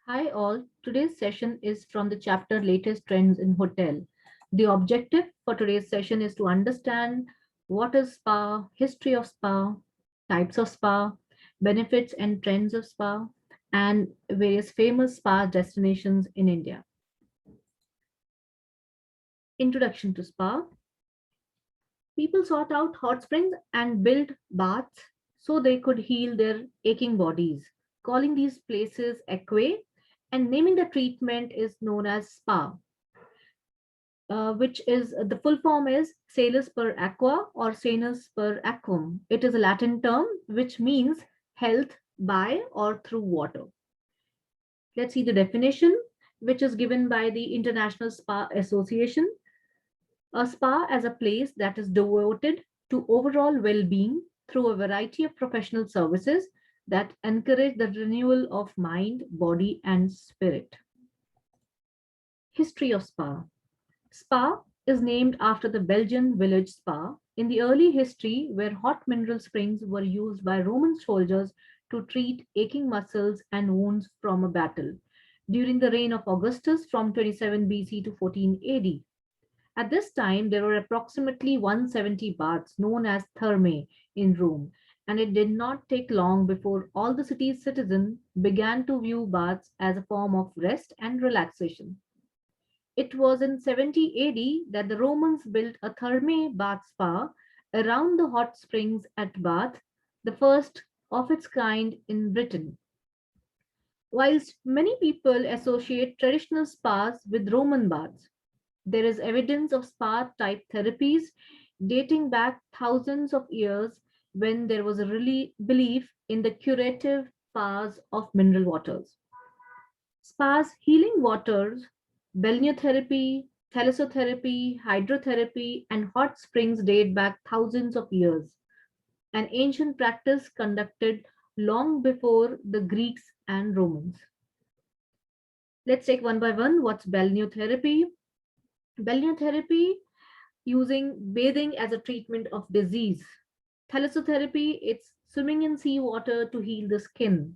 Hi all, today's session is from the chapter Latest Trends in Hotel. The objective for today's session is to understand what is spa, history of spa, types of spa, benefits and trends of spa, and various famous spa destinations in India. Introduction to spa. People sought out hot springs and built baths so they could heal their aching bodies, calling these places aquae, and naming the treatment is known as spa, which is the full form is Salus per aqua or Sanus per aquum. It is a Latin term which means health by or through water. Let's see the definition, which is given by the International Spa Association. A spa as a place that is devoted to overall well being through a variety of professional services that encourage the renewal of mind, body, and spirit. History of spa. Spa is named after the Belgian village Spa in the early history where hot mineral springs were used by Roman soldiers to treat aching muscles and wounds from a battle during the reign of Augustus from 27 BC to 14 AD. At this time, there were approximately 170 baths known as thermae in Rome, and it did not take long before all the city's citizens began to view baths as a form of rest and relaxation. It was in 70 AD that the Romans built a thermae bath spa around the hot springs at Bath, the first of its kind in Britain. Whilst many people associate traditional spas with Roman baths, there is evidence of spa type therapies dating back thousands of years when there was a really belief in the curative powers of mineral waters. Spas healing waters, balneotherapy, thalassotherapy, hydrotherapy, and hot springs date back thousands of years, an ancient practice conducted long before the Greeks and Romans. Let's take one by one. What's balneotherapy? Balneotherapy using bathing as a treatment of disease. Thalassotherapy, it's swimming in seawater to heal the skin.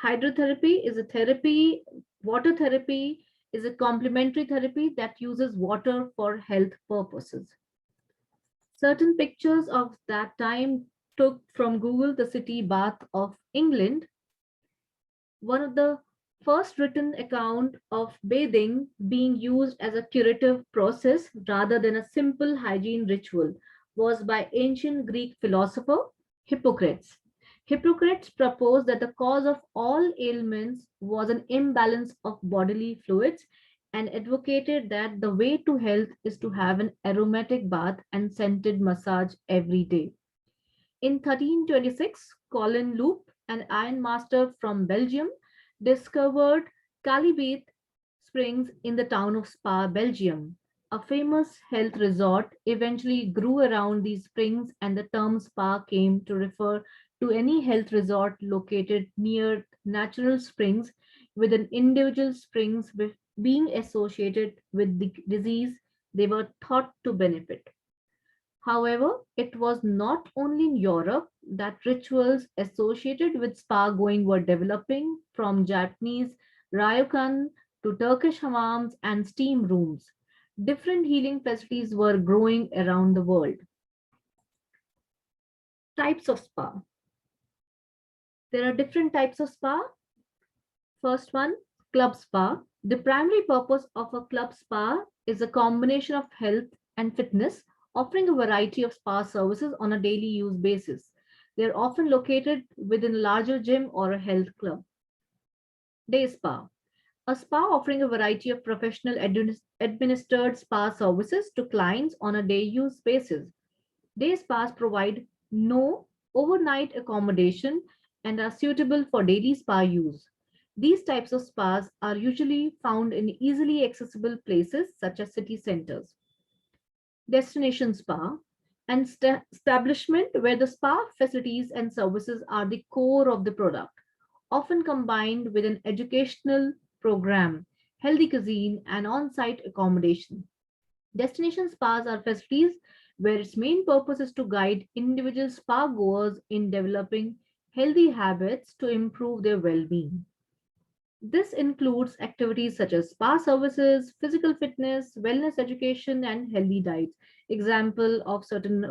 Hydrotherapy is a therapy, water therapy is a complementary therapy that uses water for health purposes. Certain pictures of that time took from Google the city Bath of England. One of the first written account of bathing being used as a curative process rather than a simple hygiene ritual was by ancient Greek philosopher Hippocrates. Hippocrates proposed that the cause of all ailments was an imbalance of bodily fluids and advocated that the way to health is to have an aromatic bath and scented massage every day. In 1326, Colin Loop, an ironmaster from Belgium, discovered Calibeth Springs in the town of Spa, Belgium. A famous health resort eventually grew around these springs, and the term spa came to refer to any health resort located near natural springs, with an individual springs being associated with the disease they were thought to benefit. However, it was not only in Europe that rituals associated with spa going were developing, from Japanese ryokan to Turkish hammams and steam rooms. Different healing facilities were growing around the world. Types of spa. There are different types of spa. First one, club spa. The primary purpose of a club spa is a combination of health and fitness, offering a variety of spa services on a daily use basis. They are often located within a larger gym or a health club. Day spa. A spa offering a variety of professional administered spa services to clients on a day use basis. Day spas provide no overnight accommodation and are suitable for daily spa use. These types of spas are usually found in easily accessible places such as city centers. Destination spa, and establishment where the spa facilities and services are the core of the product, often combined with an educational program, healthy cuisine, and on site accommodation. Destination spas are facilities where its main purpose is to guide individual spa goers in developing healthy habits to improve their well being. This includes activities such as spa services, physical fitness, wellness education, and healthy diets. Example of certain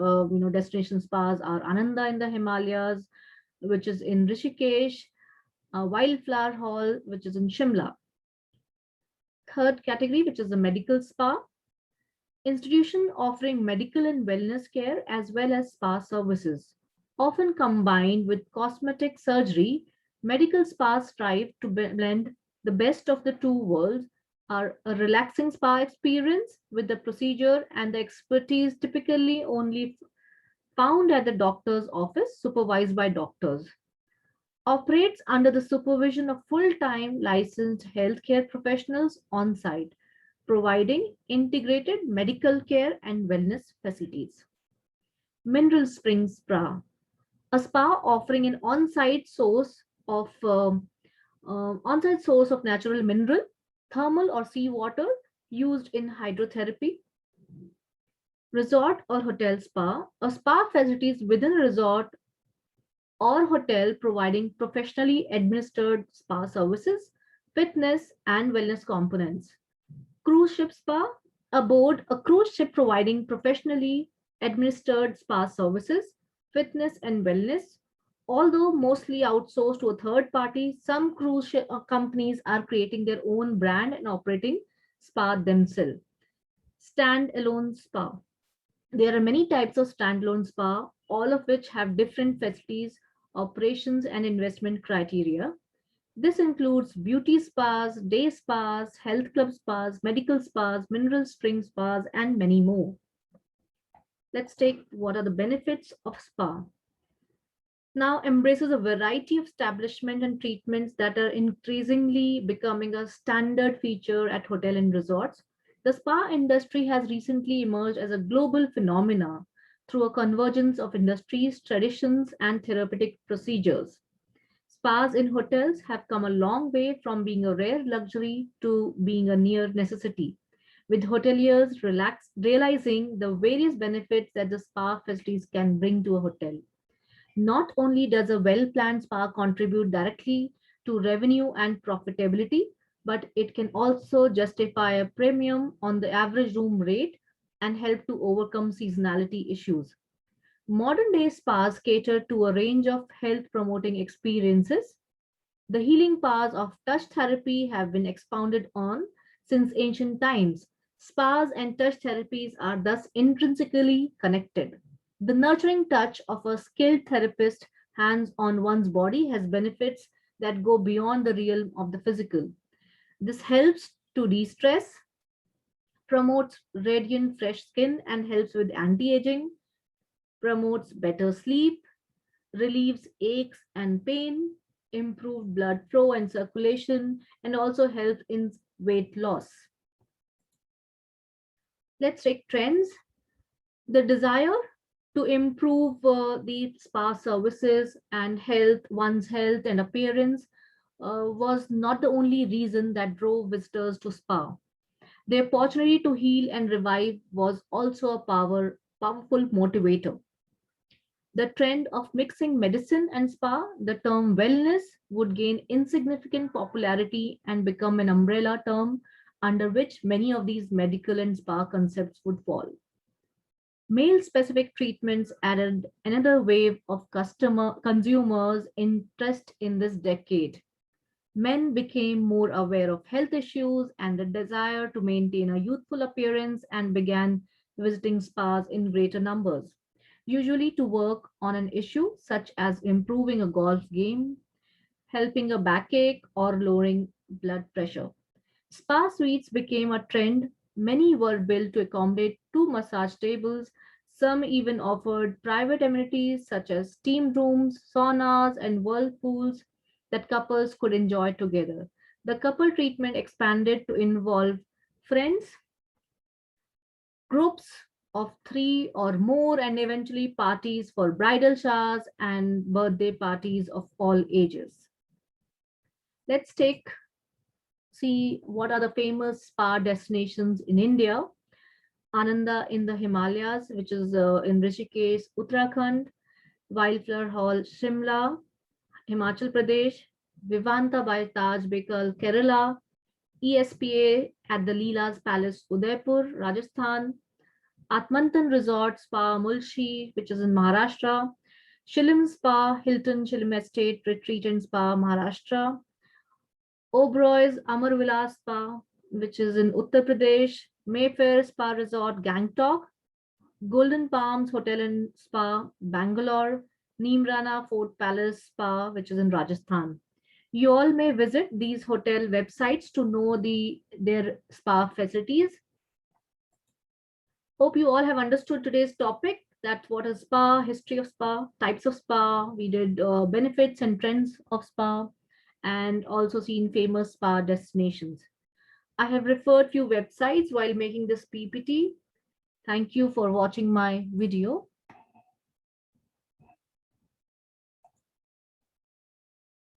destination spas are Ananda in the Himalayas, which is in Rishikesh, Wildflower Hall, which is in Shimla. Third category, which is the medical spa, institution offering medical and wellness care as well as spa services. Often combined with cosmetic surgery, medical spas strive to blend the best of the two worlds, are a relaxing spa experience with the procedure and the expertise typically only found at the doctor's office supervised by doctors. Operates under the supervision of full-time licensed healthcare professionals on site, providing integrated medical care and wellness facilities. Mineral Springs Spa, a spa offering an on-site source of natural mineral, thermal or seawater used in hydrotherapy. Resort or hotel spa, a spa facilities within a resort or hotel providing professionally administered spa services, fitness and wellness components. Cruise ship spa, aboard a cruise ship providing professionally administered spa services, fitness and wellness. Although mostly outsourced to a third party, some cruise ship companies are creating their own brand and operating spa themselves. Standalone spa. There are many types of standalone spa, all of which have different facilities, operations, and investment criteria. This includes beauty spas, day spas, health club spas, medical spas, mineral spring spas, and many more. Let's take what are the benefits of spa. Now embraces a variety of establishment and treatments that are increasingly becoming a standard feature at hotel and resorts. The spa industry has recently emerged as a global phenomena through a convergence of industries, traditions, and therapeutic procedures. Spas in hotels have come a long way from being a rare luxury to being a near necessity, with hoteliers realizing the various benefits that the spa facilities can bring to a hotel. Not only does a well planned spa contribute directly to revenue and profitability, but it can also justify a premium on the average room rate and help to overcome seasonality issues. Modern day spas cater to a range of health promoting experiences. The healing powers of touch therapy have been expounded on since ancient times. Spas and touch therapies are thus intrinsically connected. The nurturing touch of a skilled therapist hands on one's body has benefits that go beyond the realm of the physical. This helps to de stress, promotes radiant, fresh skin, and helps with anti aging, promotes better sleep, relieves aches and pain, improved blood flow and circulation, and also helps in weight loss. Let's take trends. The desire to improve the spa services and one's health and appearance was not the only reason that drove visitors to spa. The opportunity to heal and revive was also a powerful motivator. The trend of mixing medicine and spa, the term wellness would gain insignificant popularity and become an umbrella term under which many of these medical and spa concepts would fall. Male specific treatments added another wave of consumers' interest in this decade. Men became more aware of health issues and the desire to maintain a youthful appearance and began visiting spas in greater numbers, usually to work on an issue such as improving a golf game, helping a backache, or lowering blood pressure. Spa suites became a trend. Many were built to accommodate two massage tables. Some even offered private amenities such as steam rooms, saunas, and whirlpools that couples could enjoy together. The couple treatment expanded to involve friends, groups of three or more, and eventually parties for bridal showers and birthday parties of all ages. Let's take see what are the famous spa destinations in India. Ananda in the Himalayas, which is in Rishikesh, Uttarakhand, Wildflower Hall, Shimla, Himachal Pradesh, Vivanta by Taj Bekal, Kerala, ESPA at the Leela's Palace, Udaipur, Rajasthan, Atmantan Resort Spa, Mulshi, which is in Maharashtra, Shilim Spa, Hilton Shilim Estate Retreat and Spa, Maharashtra, Oberoi's Amar Vilas Spa, which is in Uttar Pradesh, Mayfair Spa Resort, Gangtok, Golden Palms Hotel and Spa, Bangalore, Neemrana Fort Palace Spa, which is in Rajasthan. You all may visit these hotel websites to know their spa facilities. Hope you all have understood today's topic. That what is spa, history of spa, types of spa. We did benefits and trends of spa, and also seen famous spa destinations. I have referred few websites while making this PPT. Thank you for watching my video.